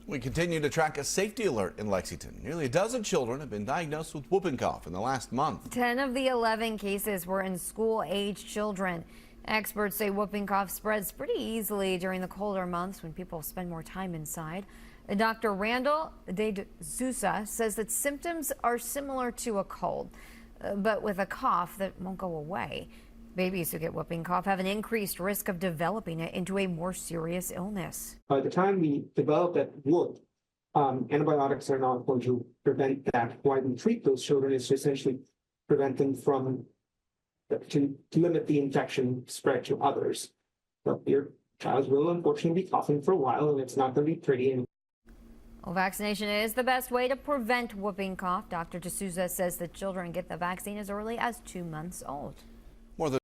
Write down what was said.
We continue to track a safety alert in Lexington. Nearly a dozen children have been diagnosed with whooping cough in the last month. 10 of the 11 cases were in school-age children. Experts say whooping cough spreads pretty easily during the colder months when people spend more time inside. Dr. Randall De Sousa says that symptoms are similar to a cold, but with a cough that won't go away. Babies who get whooping cough have an increased risk of developing it into a more serious illness. By the time we develop that whoop, antibiotics are not going to prevent that. Why we treat those children is to essentially prevent them from, to limit the infection spread to others. So your child will unfortunately be coughing for a while, and it's not going to be pretty. Well, vaccination is the best way to prevent whooping cough. Dr. D'Souza says that children get the vaccine as early as 2 months old.